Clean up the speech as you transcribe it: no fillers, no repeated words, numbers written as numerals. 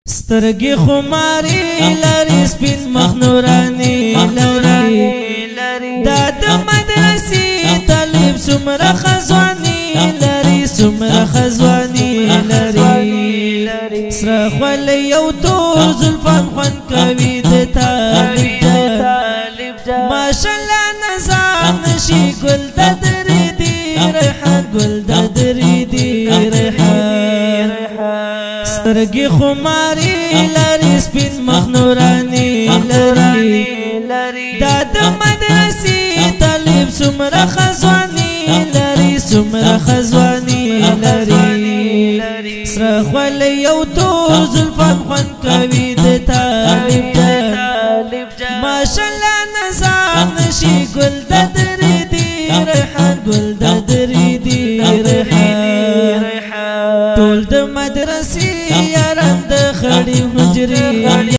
سترګي خماري لري سپین مخ نوراني لري دا د مدرسې طالب څومره خزواني لري څومره خزواني لري سره خولې یو تور زلفان خوند کوي د طالب ماشاءالله نظام نشي ګل د درې دی ریحان ګل د درې دی ریحان سترګي خماري لري سپین مخ نوراني لري دا د مدرسې طالب څومره خزواني لري څومره خزواني لري سره خولې یو تور زلفان خوند کوي د طالب ماشاءالله نظام نشي ګل د درې دی ریحان ګل د درې دی ریحان ټول د مدرسې یاران د خړې حجرې